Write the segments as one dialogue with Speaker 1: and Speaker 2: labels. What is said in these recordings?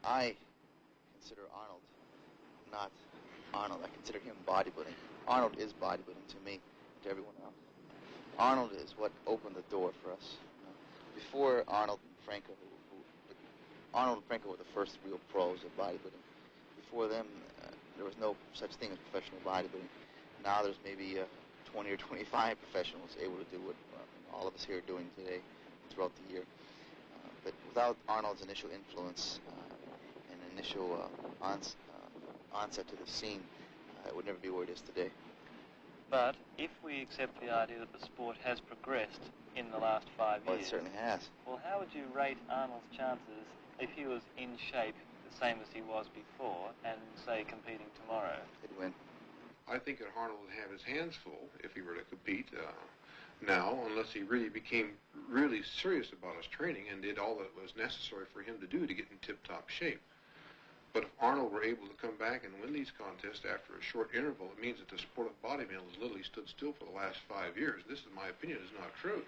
Speaker 1: I consider Arnold not Arnold. I consider him bodybuilding. Arnold is bodybuilding to me, to everyone else. Arnold is what opened the door for us. Before Arnold and Franco, Arnold and Franco were the first real pros of bodybuilding. Before them, there was no such thing as professional bodybuilding. Now there's maybe 20 or 25 professionals able to do what all of us here are doing today throughout the year. But without Arnold's initial influence and initial onset to the scene, it would never be where it is today.
Speaker 2: But if we accept the idea that the sport has progressed in the last 5 years...
Speaker 1: Well, it certainly has.
Speaker 2: Well, how would you rate Arnold's chances if he was in shape the same as he was before and, say, competing tomorrow?
Speaker 1: He'd win.
Speaker 3: I think that Arnold would have his hands full if he were to compete now, unless he really became really serious about his training and did all that was necessary for him to do to get in tip-top shape. But if Arnold were able to come back and win these contests after a short interval, it means that the sport of bodybuilding has literally stood still for the last 5 years. This, in my opinion, is not true.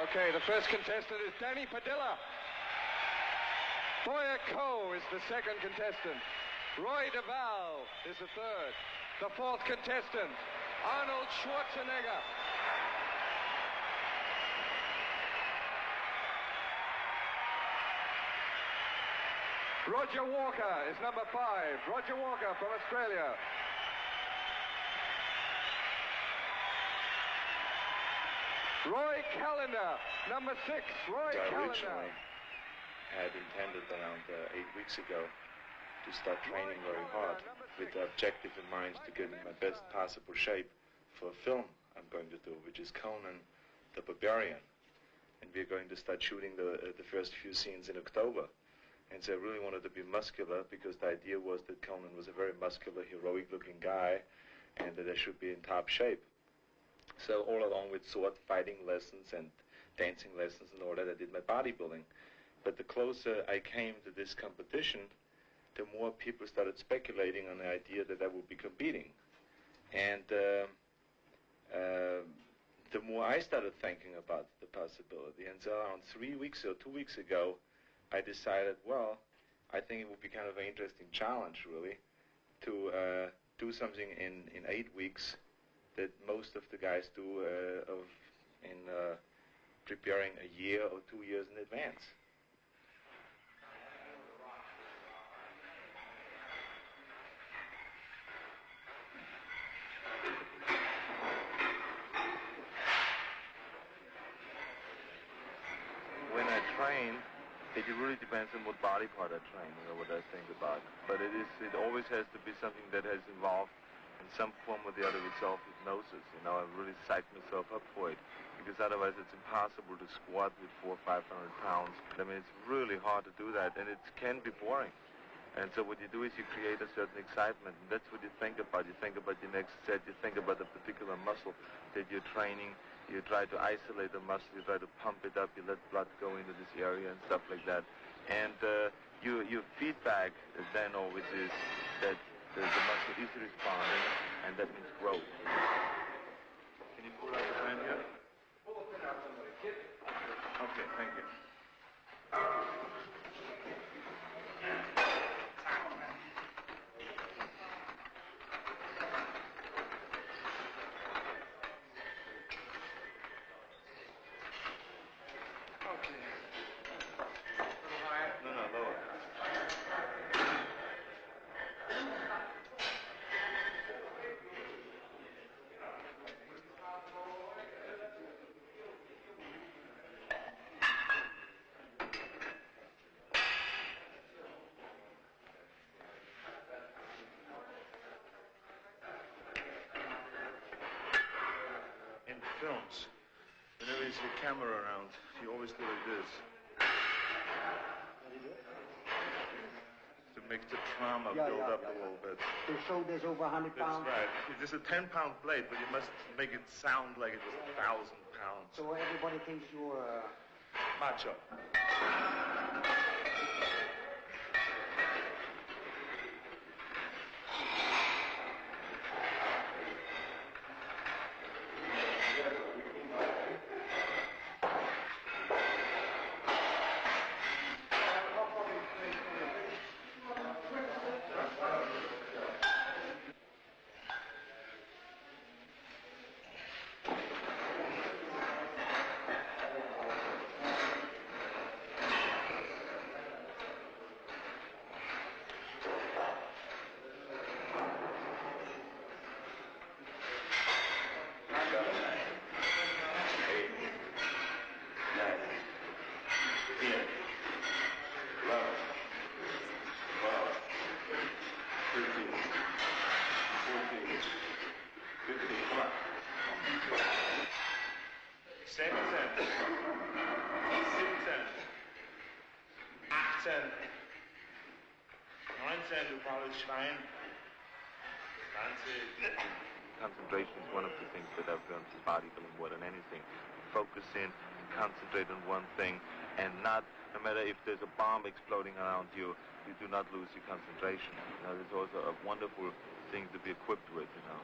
Speaker 4: Okay, the first contestant is Danny Padilla. Boyer Coe is the second contestant. Roy DeVal is the third. The fourth contestant, Arnold Schwarzenegger. Roger Walker is number 5. Roger Walker from Australia. Roy Callender, number 6. Roy
Speaker 5: I
Speaker 4: Callender.
Speaker 5: originally had intended around 8 weeks ago to start training very hard with the objective in mind to get in my best possible shape for a film I'm going to do, which is Conan the Barbarian. And we're going to start shooting the first few scenes in October. And so I really wanted to be muscular because the idea was that Conan was a very muscular, heroic-looking guy and that I should be in top shape. So all along with sword fighting lessons and dancing lessons and all that, I did my bodybuilding. But the closer I came to this competition, the more people started speculating on the idea that I would be competing. And the more I started thinking about the possibility. And so around 3 weeks or 2 weeks ago, I decided, well, I think it would be kind of an interesting challenge, really, to do something in 8 weeks that most of the guys do in preparing a year or 2 years in advance. When I train, it really depends on what body part I train, what I think about. But it always has to be something that has involved in some form or the other with self-hypnosis. I really psych myself up for it, because otherwise it's impossible to squat with 400 or 500 pounds. I mean, it's really hard to do that, and it can be boring. And so what you do is you create a certain excitement, and that's what you think about. You think about your next set, you think about a particular muscle that you're training, you try to isolate the muscle, you try to pump it up, you let blood go into this area and stuff like that. And your feedback then always is that the muscle is responding, and that means growth. Can you pull out the pen here? Pull the pen out somebody, kid. Okay, thank you. Films, whenever you see a camera around, you always do like this. To make the trauma build up a little bit.
Speaker 6: The shoulders over 100 pounds?
Speaker 5: That's right. It's a 10-pound blade, but you must make it sound like it was 1,000 pounds.
Speaker 6: So everybody thinks you're...
Speaker 5: macho. du faules Schwein. 20. Concentration is one of the things that I've learned in bodybuilding more than anything. Focus in, concentrate on one thing, and no matter if there's a bomb exploding around you, you do not lose your concentration. You know, it's also a wonderful thing to be equipped with, you know.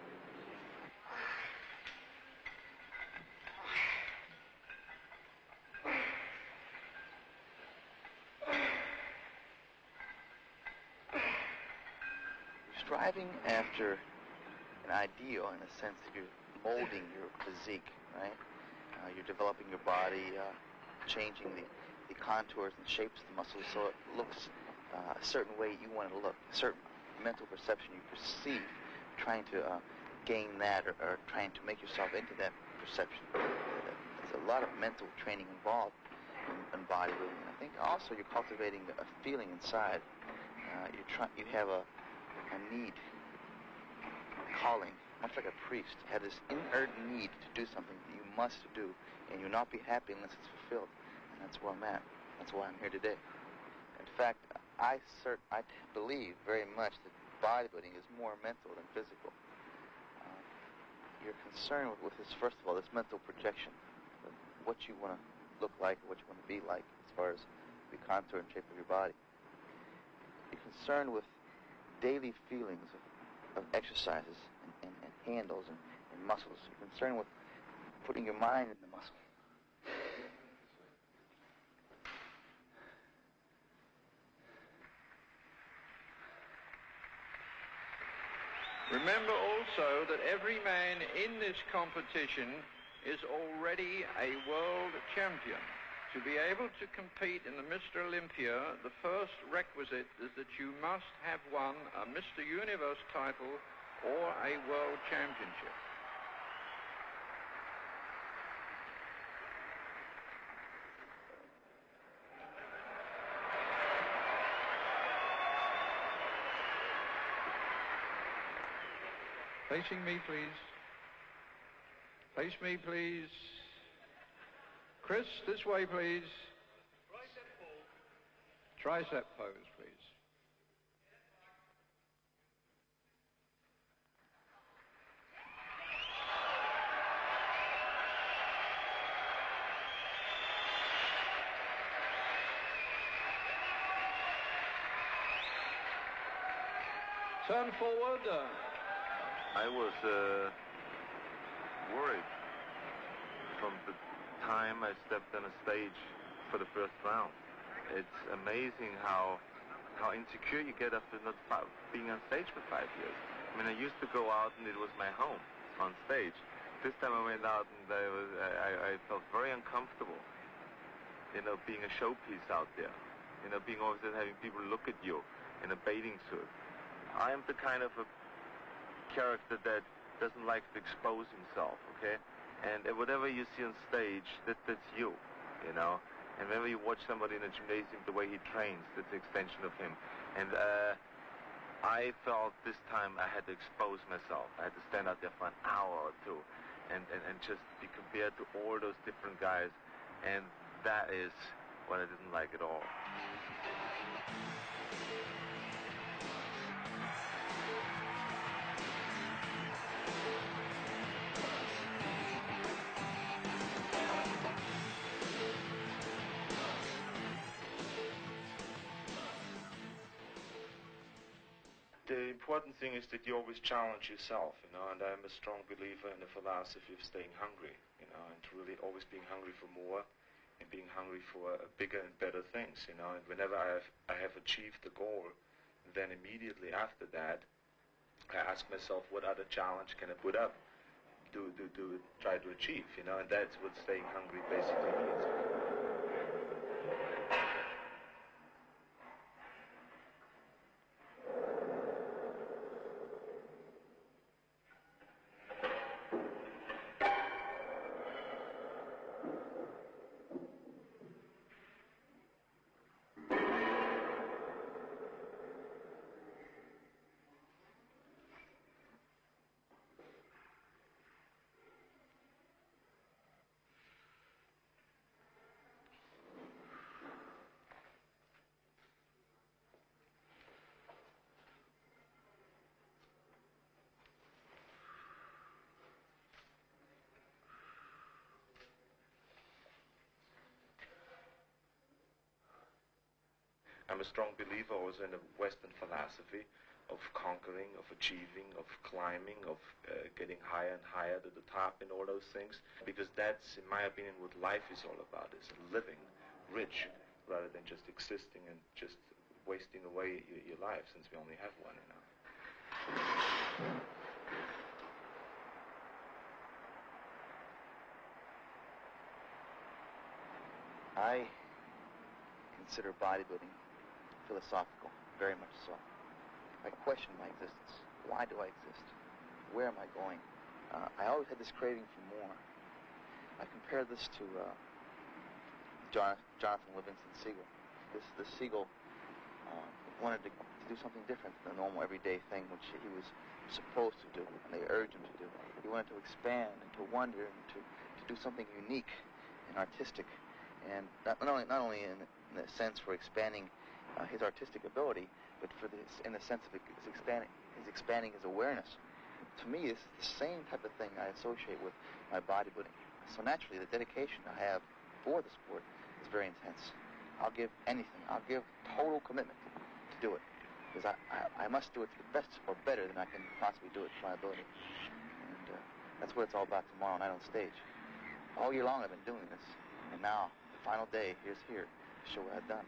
Speaker 1: Striving after an ideal in the sense that you're molding your physique, right? You're developing your body, changing the contours and shapes of the muscles so it looks a certain way you want it to look, a certain mental perception you perceive, trying to gain that or trying to make yourself into that perception. There's a lot of mental training involved in bodybuilding. I think also you're cultivating a feeling inside. You have a need, a calling, much like a priest. You have this inherent need to do something that you must do, and you'll not be happy unless it's fulfilled. And that's where I'm at. That's why I'm here today. In fact, I believe very much that bodybuilding is more mental than physical. You're concerned with this, first of all, this mental projection, what you want to look like, what you want to be like, as far as the contour and shape of your body. You're concerned with daily feelings of exercises and handles and muscles. You're concerned with putting your mind in the muscle.
Speaker 7: Remember also that every man in this competition is already a world champion. To be able to compete in the Mr. Olympia, the first requisite is that you must have won a Mr. Universe title or a world championship. Facing me, please. Face me, please. Chris, this way, please. Tricep pose, please. Turn forward.
Speaker 5: I was worried from the time I stepped on a stage for the first round. It's amazing how insecure you get after not being on stage for 5 years. I mean, I used to go out and it was my home on stage. This time I went out and I felt very uncomfortable, you know, being a showpiece out there, you know, being always having people look at you in a bathing suit. I am the kind of a character that doesn't like to expose himself, okay? And whatever you see on stage, that's you, you know? And whenever you watch somebody in a gymnasium, the way he trains, that's an extension of him. And I felt this time I had to expose myself. I had to stand out there for an hour or two and just be compared to all those different guys. And that is what I didn't like at all. The important thing is that you always challenge yourself, you know, and I'm a strong believer in the philosophy of staying hungry, you know, and really always being hungry for more and being hungry for bigger and better things, you know, and whenever I have achieved the goal, then immediately after that, I ask myself, what other challenge can I put up to try to achieve, you know, and that's what staying hungry basically means. I'm a strong believer also in the Western philosophy of conquering, of achieving, of climbing, of getting higher and higher to the top and all those things. Because that's, in my opinion, what life is all about, is living rich rather than just existing and just wasting away your life, since we only have one, you know.
Speaker 1: I consider bodybuilding philosophical, very much so. I question my existence. Why do I exist? Where am I going? I always had this craving for more. I compare this to Jonathan Livingston Seagull. This seagull wanted to do something different than the normal everyday thing which he was supposed to do, and they urged him to do. He wanted to expand and to wonder and to do something unique and artistic, and not only in the sense for expanding his artistic ability, but for this, in the sense of expanding his awareness. To me, it's the same type of thing I associate with my bodybuilding. So naturally, the dedication I have for the sport is very intense. I'll give anything. I'll give total commitment to do it, because I must do it to the best or better than I can possibly do it to my ability. And that's what it's all about tomorrow night on stage. All year long I've been doing this, and now, the final day, here's here to show what I've done.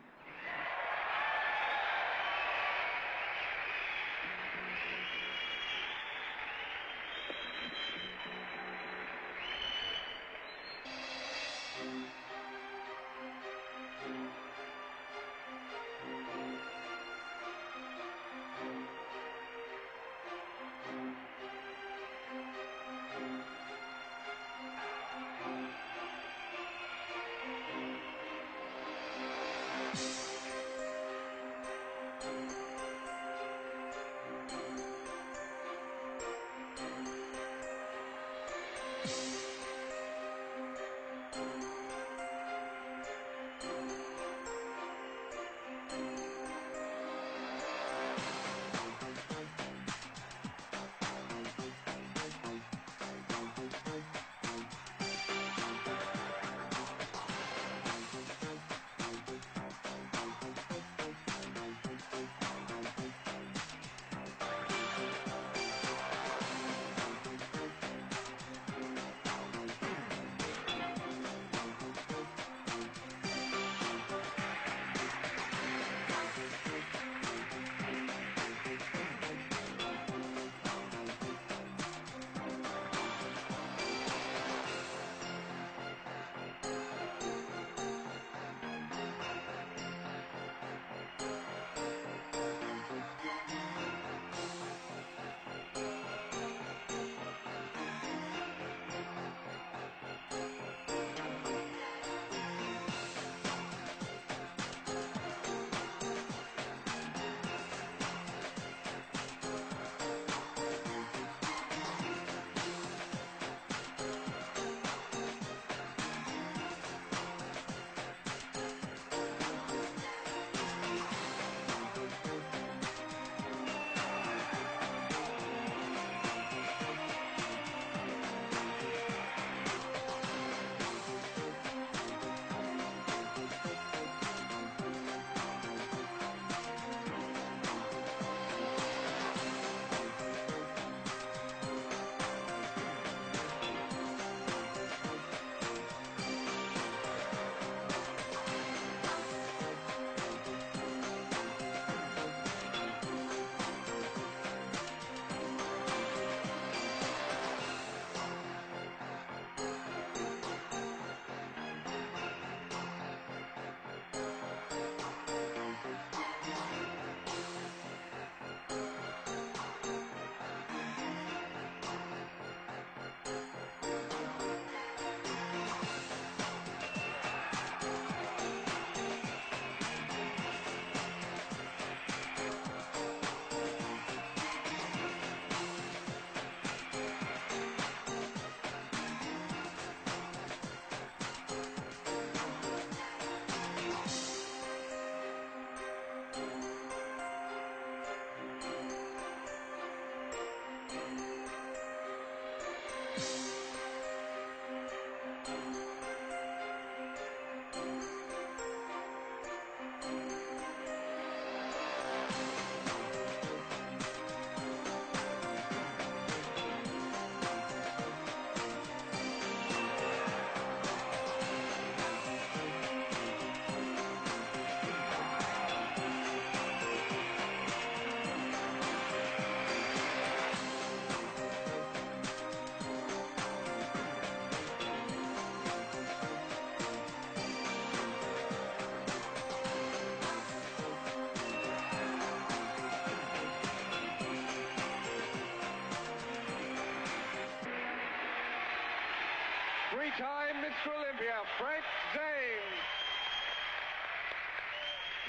Speaker 4: three-time Mr. Olympia, Frank Zane.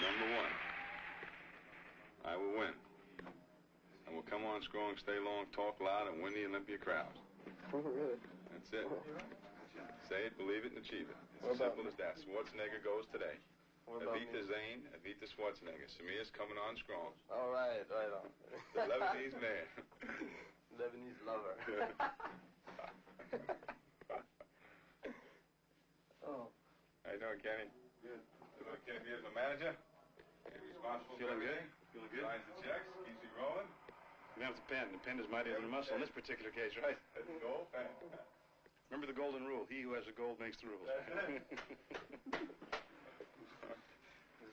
Speaker 8: Number one, I will win. I will come on strong, stay long, talk loud, and win the Olympia crowd.
Speaker 9: Oh, really?
Speaker 8: That's it. Say it, believe it, and achieve it. It's as simple as that. Schwarzenegger goes today. Evita Zane, Evita Schwarzenegger. Samir's coming on strong.
Speaker 9: All right, right on.
Speaker 8: The Lebanese man.
Speaker 9: Lebanese lover. Oh.
Speaker 8: How you doing, Kenny? Good. Hello, Kenny. Here's my manager. He's responsible for everything.
Speaker 10: Feeling good?
Speaker 8: Signs the checks, keeps you rolling.
Speaker 10: You have the pen. The pen is mightier than the muscle in this particular case, right?
Speaker 8: That's the goal.
Speaker 10: Remember the golden rule. He who has the gold makes the rules.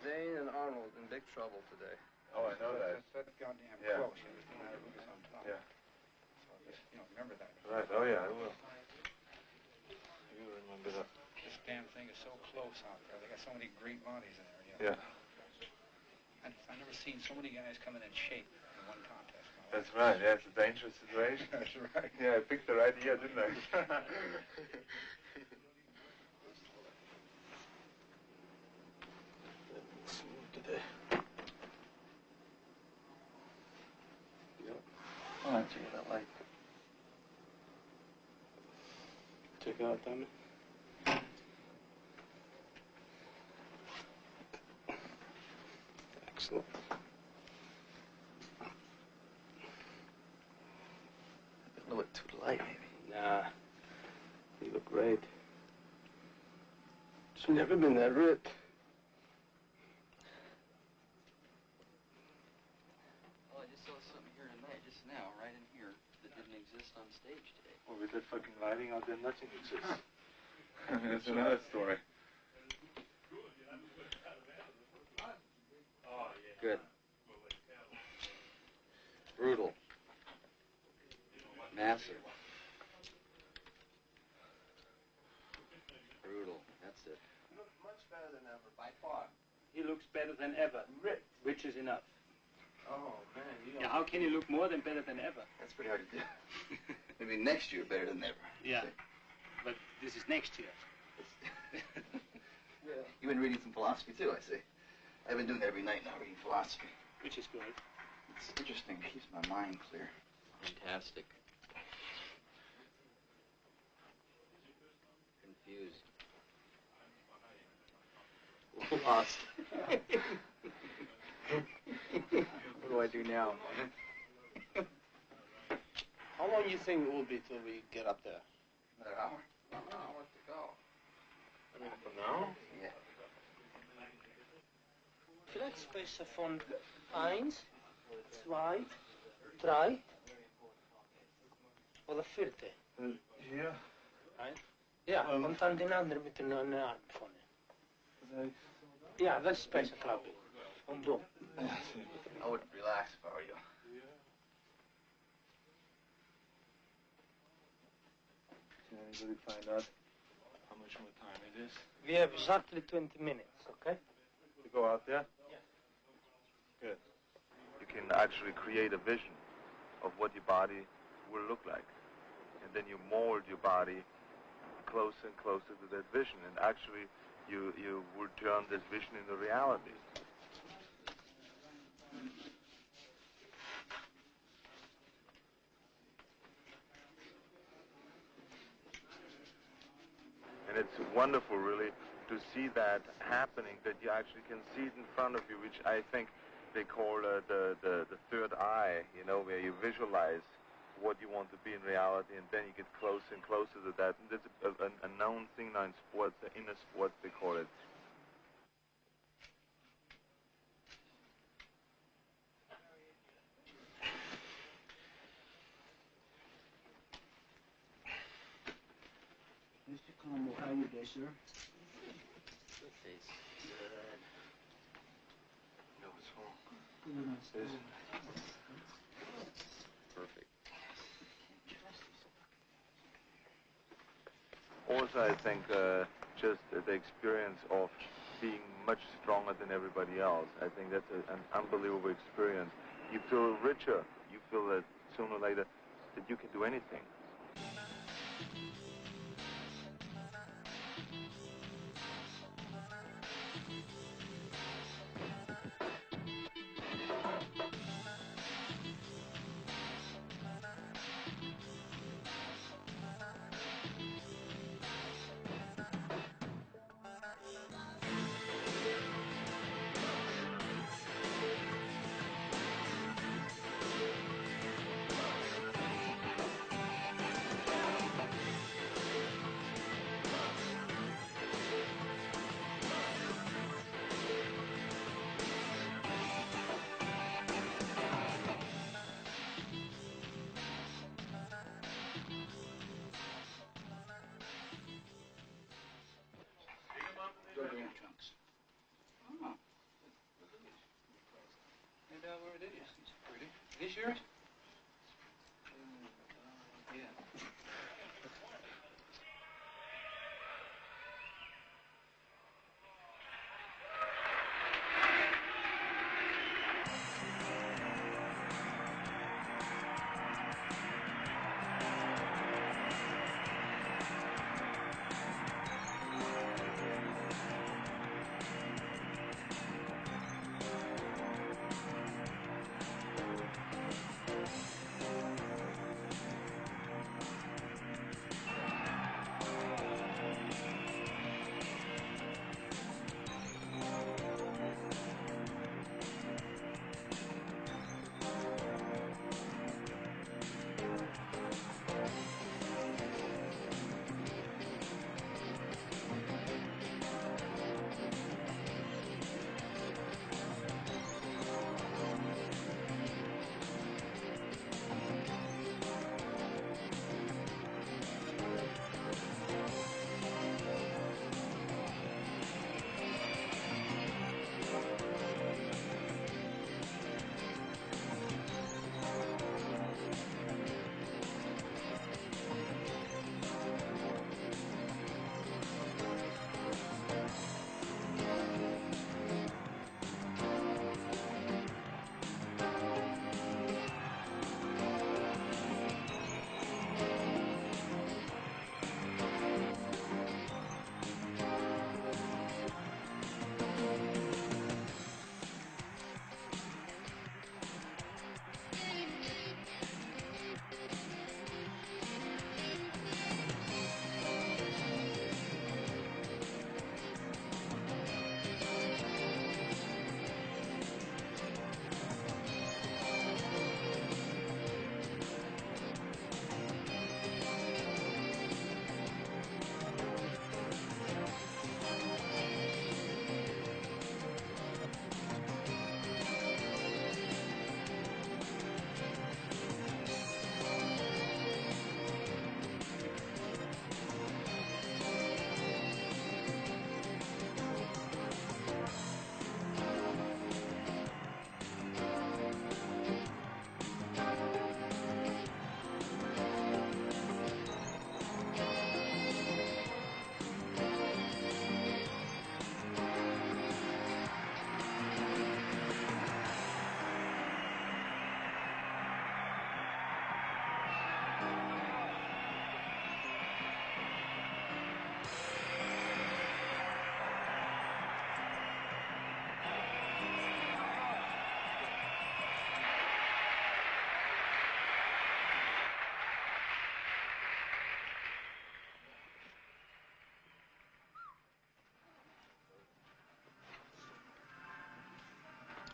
Speaker 9: Zane and Arnold in big trouble today.
Speaker 8: Oh, I know that.
Speaker 11: That's goddamn
Speaker 8: Yeah.
Speaker 11: close. It was no matter who was on top.
Speaker 8: Yeah.
Speaker 11: So just, remember that.
Speaker 8: Right. Oh, yeah, I will.
Speaker 10: You remember that.
Speaker 11: This damn thing is so close out there. They got so many great bodies in there,
Speaker 8: Yeah.
Speaker 11: I've never seen so many guys come in shape in one contest.
Speaker 8: That's right. Yeah, it's a dangerous situation.
Speaker 11: That's right.
Speaker 8: Yeah, I picked the right year, didn't I?
Speaker 10: Today. Yep.
Speaker 9: Oh, I see that light.
Speaker 10: Check it out, Tommy. Excellent.
Speaker 9: A little bit too light, maybe.
Speaker 10: Nah. You look great. It's never been that ripped.
Speaker 9: Oh, I just saw something here tonight, just now, right in here, that didn't exist on stage today.
Speaker 10: Well, with that fucking lighting out there, nothing exists.
Speaker 8: That's another story.
Speaker 9: Good. Brutal. Massive. Brutal. That's it.
Speaker 6: You look much better than ever, by far.
Speaker 12: He looks better than ever, which is enough.
Speaker 6: Oh, man.
Speaker 12: Yeah, how can he look more than better than ever?
Speaker 1: That's pretty hard to do. Maybe next year better than ever.
Speaker 12: Yeah, but this is next year.
Speaker 6: Yeah.
Speaker 1: You've been reading some philosophy too, I see. I've been doing that every night now, reading philosophy.
Speaker 12: Which is good.
Speaker 1: It's interesting. It keeps my mind clear.
Speaker 9: Fantastic. Confused. Lost. What do I do now?
Speaker 6: How long do you think it will be till we get up there?
Speaker 1: Another hour?
Speaker 6: An hour to go.
Speaker 10: I mean, for now?
Speaker 1: Yeah.
Speaker 6: Vielleicht Space von 1, 2, 3 oder 4.
Speaker 10: Hier?
Speaker 6: Ja, und dann den anderen mit den Arm vorne. Ja, das ist besser, glaube ich. Und du.
Speaker 1: I would relax if I were you.
Speaker 10: Can anybody find out how much more time it is?
Speaker 6: We have exactly 20 minutes, okay?
Speaker 10: To go out there?
Speaker 6: Yeah.
Speaker 10: Good.
Speaker 5: You can actually create a vision of what your body will look like. And then you mold your body closer and closer to that vision. And actually, you will turn this vision into reality. And it's wonderful, really, to see that happening, that you actually can see it in front of you, which I think they call the third eye, where you visualize what you want to be in reality, and then you get closer and closer to that. And that's a known thing now in sports, inner sports, they call it.
Speaker 6: Mr. Como, how are you today, sir?
Speaker 9: Good face. Good.
Speaker 10: No, what's wrong?
Speaker 9: Perfect.
Speaker 5: Also, I think just the experience of being much stronger than everybody else. I think that's an unbelievable experience. You feel richer. You feel that sooner or later that you can do anything.
Speaker 11: This yours? Yeah.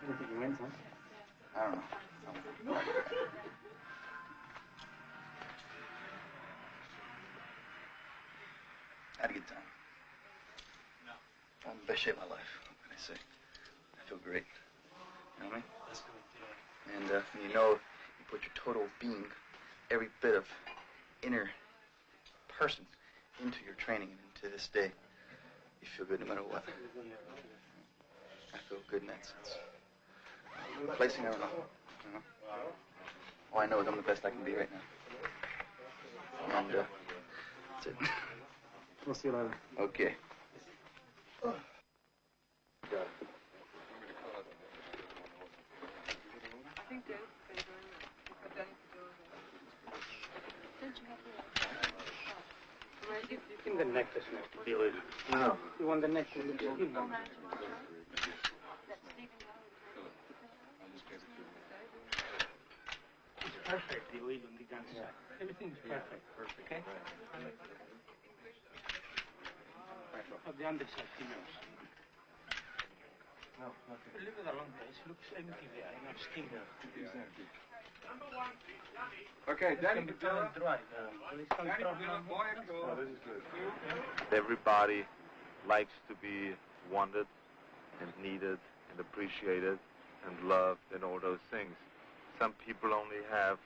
Speaker 12: I don't think he wins, huh?
Speaker 1: I don't know. I had a good time. I'm in the best shape of my life. What can I say? I feel great. You know what I mean?
Speaker 12: That's good, yeah.
Speaker 1: And you know, you put your total being, every bit of inner person into your training and into this day, you feel good no matter what. I feel good in that sense. Placing, I don't know. You know? All I know is I'm the best I can be right now. And that's it.
Speaker 12: We'll see you later.
Speaker 1: Okay.
Speaker 6: You think the neck doesn't have to be little.
Speaker 1: No.
Speaker 6: You want the neck to look skin. It's perfect, the oil on the gun side. Everything's perfect. Perfect. Okay? On the underside, he knows.
Speaker 10: No, nothing.
Speaker 6: Leave it alone, guys. Looks empty there. Enough skin there.
Speaker 10: Exactly.
Speaker 4: Okay, Danny
Speaker 6: It's gonna
Speaker 4: Padilla.
Speaker 6: dry.
Speaker 4: Danny Padilla, boy,
Speaker 10: No, this is good.
Speaker 5: Everybody likes to be wanted and needed and appreciated and loved and all those things. Some people only have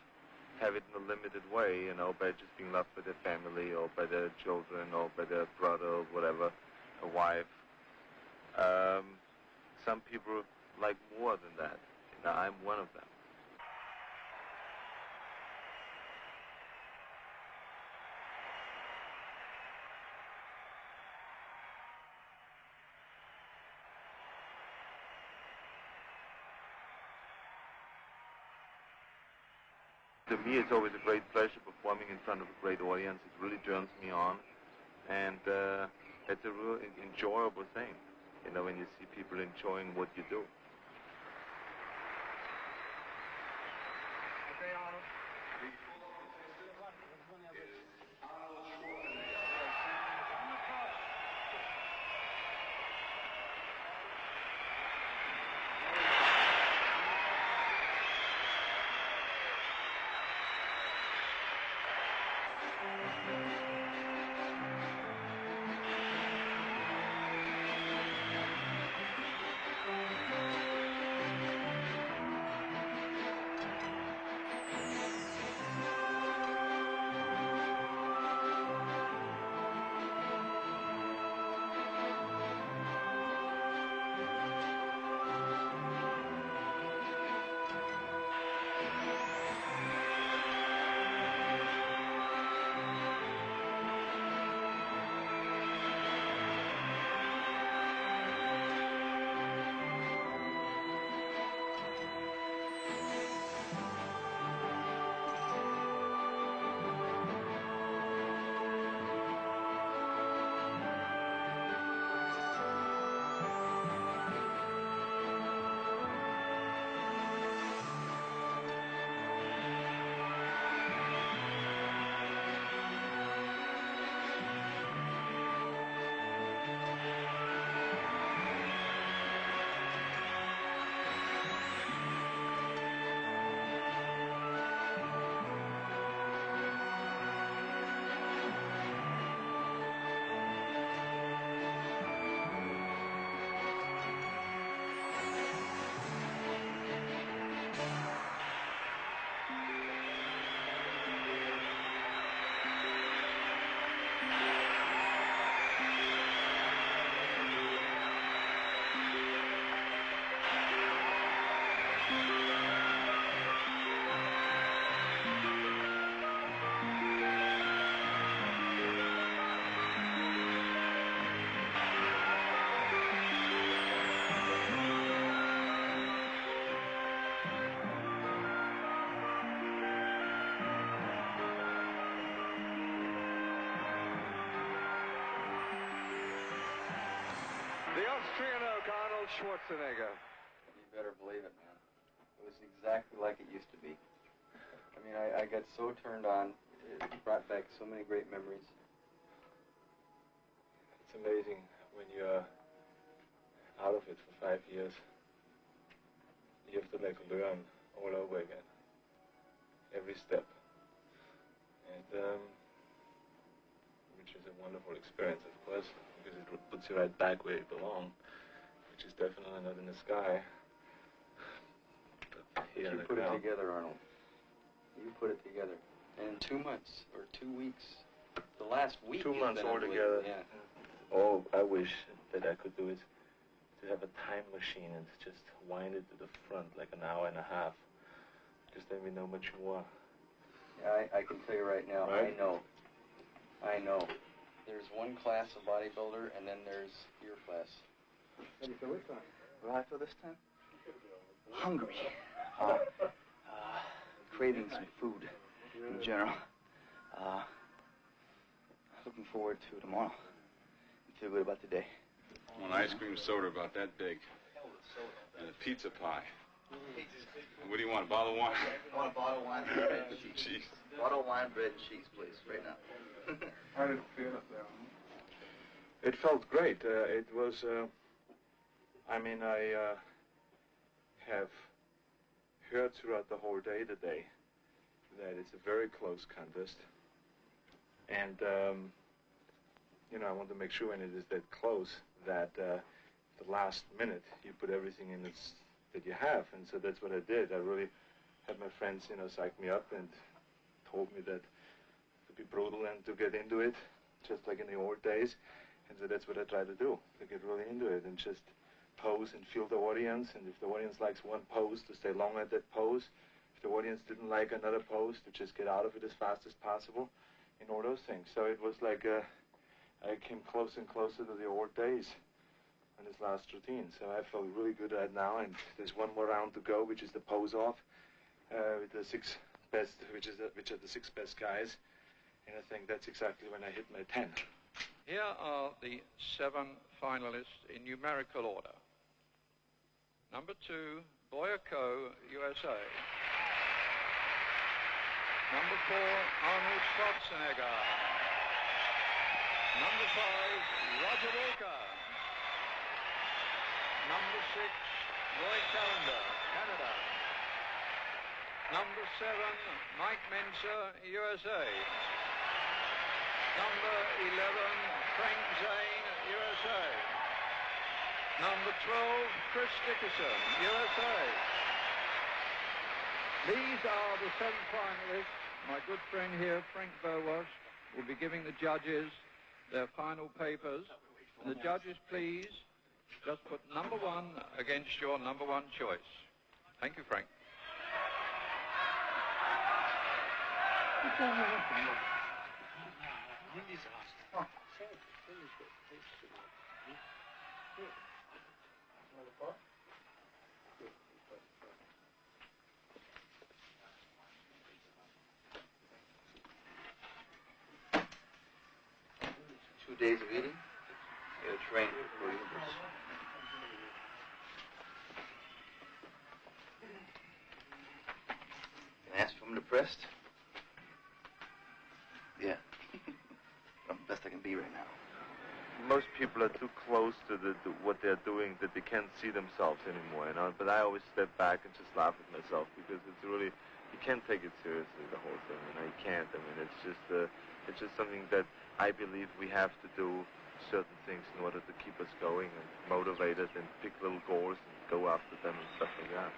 Speaker 5: it in a limited way, you know, by just being loved by their family or by their children or by their brother or whatever, a wife. Some people like more than that. You know, I'm one of them. To me, it's always a great pleasure performing in front of a great audience. It really turns me on, and it's a real enjoyable thing, you know, when you see people enjoying what you do.
Speaker 4: Okay, Arnold. The Austrian oak, Arnold Schwarzenegger.
Speaker 9: You better believe it, man. It was exactly like it used to be. I mean, I got so turned on. It brought back so many great memories.
Speaker 10: It's amazing when you're out of it for 5 years. You have to like learn all over again. Every step. And which is a wonderful experience, of course, because it puts you right back where you belong, which is definitely not in the sky. But here
Speaker 9: You put it together, Arnold. You put it together. And in 2 months or 2 weeks, the last week.
Speaker 10: 2 months altogether.
Speaker 9: Yeah.
Speaker 10: All I wish that I could do is to have a time machine and just wind it to the front like an hour and a half. Just then we know much more.
Speaker 9: Yeah, I can tell you right now,
Speaker 10: Right?
Speaker 9: I know. There's one class of bodybuilder, and then there's your class.
Speaker 12: Ready for which one?
Speaker 1: What do I feel this time? Hungry. Craving some food in general. Looking forward to tomorrow. I feel good about today.
Speaker 8: I want an ice cream soda about that big. And a pizza pie. And what do you want, a bottle of wine?
Speaker 1: I want a bottle of wine, bread, and cheese.
Speaker 8: Cheese.
Speaker 1: Bottle of wine, bread, and cheese, please, right now.
Speaker 12: How did it feel up there?
Speaker 10: It felt great. It was, I mean, I have heard throughout the whole day today that it's a very close contest. And, you know, I want to make sure when it is that close that the last minute you put everything in that you have. And so that's what I did. I really had my friends, you know, psych me up and told me that to be brutal and to get into it, just like in the old days. And so that's what I try to do, to get really into it and just pose and feel the audience. And if the audience likes one pose, to stay long at that pose. If the audience didn't like another pose, to just get out of it as fast as possible, and all those things. So it was like I came closer and closer to the old days on this last routine. So I feel really good right now, and there's one more round to go, which is the pose off with the 6 best, which are the 6 best guys, and I think that's exactly when I hit my 10.
Speaker 7: Here are the 7 finalists in numerical order. Number 2, Boyako, USA. Number 4, Arnold Schwarzenegger. Number 5, Roger Walker. Number 6, Roy Callender, Canada. Number 7, Mike Menser, USA. Number 11, Frank Zane, USA. Number 12, Chris Dickerson, USA. These are the 7 finalists. My good friend here, Frank Burwash, will be giving the judges their final papers. And the judges, please, just put number 1 against your number 1 choice. Thank you, Frank.
Speaker 1: Two days of eating? Yeah, train for you. Can I ask if I'm depressed? Yeah. I'm the best I can be right now.
Speaker 5: Most people are too close to what they're doing that they can't see themselves anymore, you know. But I always step back and just laugh at myself because it's really, you can't take it seriously, the whole thing. You know, you can't. I mean, it's just something that I believe we have to do certain things in order to keep us going and motivated and pick little goals and go after them and stuff like that.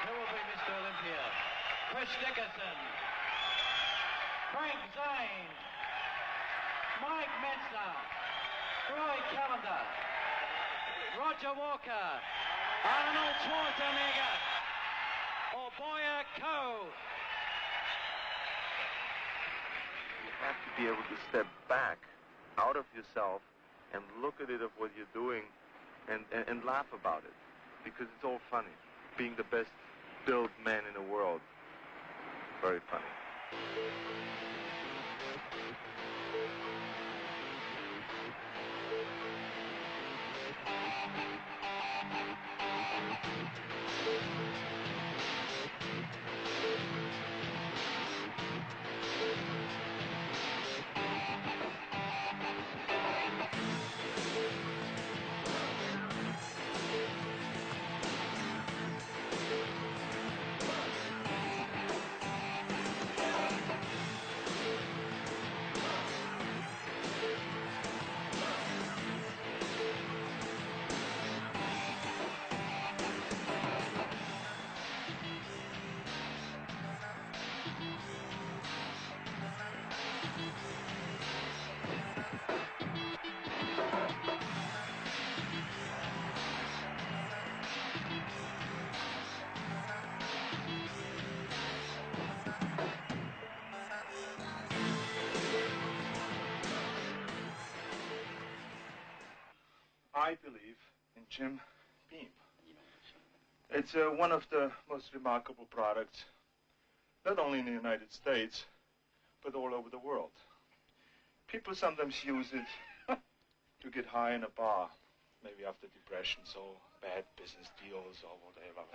Speaker 13: Who will be Mr. Olympia? Chris Dickerson, Frank Zane, Mike Menser, Roy Callender, Roger Walker, Arnold Schwarzenegger, or Boyako.
Speaker 5: You have to be able to step back out of yourself and look at it of what you're doing and laugh about it because it's all funny. Being the best built man in the world, very funny.
Speaker 10: I believe in Jim Beam. It's one of the most remarkable products, not only in the United States, but all over the world. People sometimes use it to get high in a bar, maybe after depressions or bad business deals or whatever.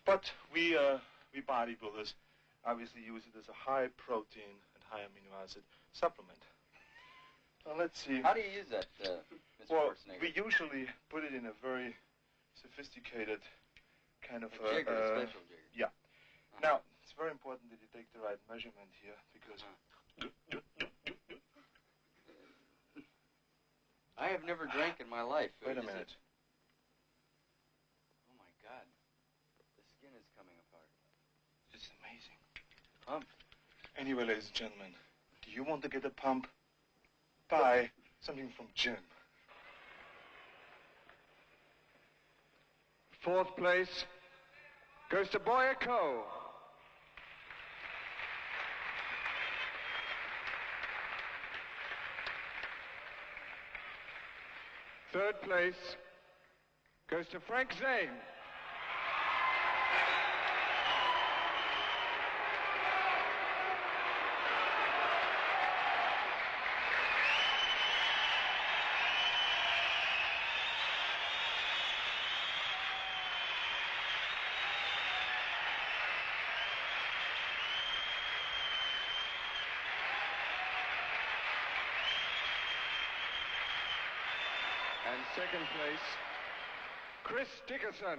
Speaker 10: But we bodybuilders obviously use it as a high protein and high amino acid supplement. Now let's see.
Speaker 9: How do you use that, Mr.
Speaker 10: Well,
Speaker 9: Schwarzenegger?
Speaker 10: we usually put it in a very sophisticated kind of
Speaker 9: a jigger, a special jigger.
Speaker 10: Yeah. Now, it's very important that you take the right measurement here because
Speaker 9: I have never drank in my life.
Speaker 10: Wait a minute.
Speaker 9: Oh my God. The skin is coming apart.
Speaker 10: It's amazing.
Speaker 9: Pump.
Speaker 10: Anyway, ladies and gentlemen, do you want to get a pump? Buy something from Jim.
Speaker 4: 4th place goes to Boyako. 3rd place goes to Frank Zane. And second place, Chris Dickerson.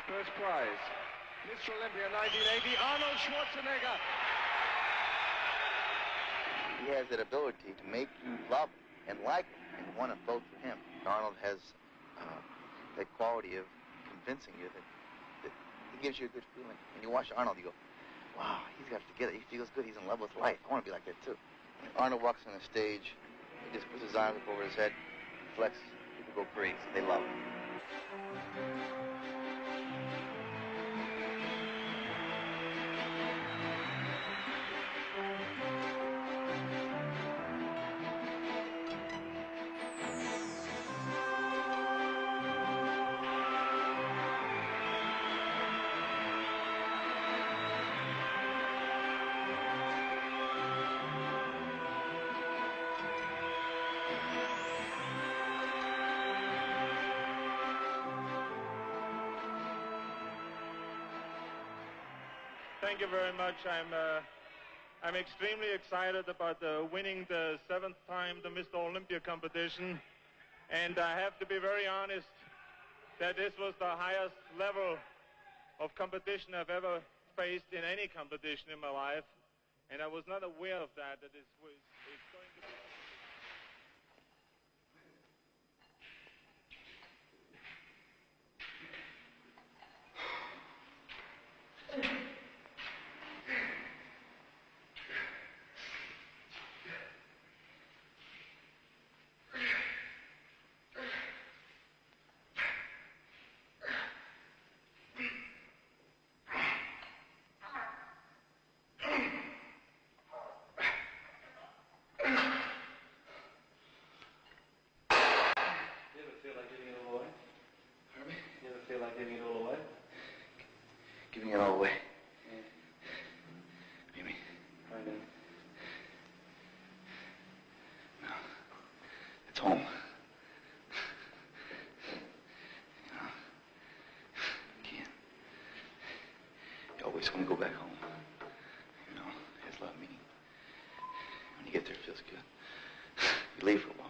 Speaker 4: First prize, Mr. Olympia 1980, Arnold Schwarzenegger.
Speaker 1: He has that ability to make you love him and like him and want to vote for him. Arnold has that quality of convincing you that he gives you a good feeling. When you watch Arnold, you go, wow, he's got it together. He feels good. He's in love with life. I want to be like that, too. When Arnold walks on the stage, he just puts his arms up over his head, flexes. People go crazy. They love him.
Speaker 10: Thank you very much. I'm extremely excited about winning the 7th time the Mr. Olympia competition, and I have to be very honest that this was the highest level of competition I've ever faced in any competition in my life, and I was not aware of that. It's going to be.
Speaker 1: Giving it all away.
Speaker 10: Yeah.
Speaker 1: What do you mean?
Speaker 10: I mean,
Speaker 1: No. It's home. You know, you can't. You always want to go back home. You know, it's love meaning. When you get there, it feels good. You leave for a while.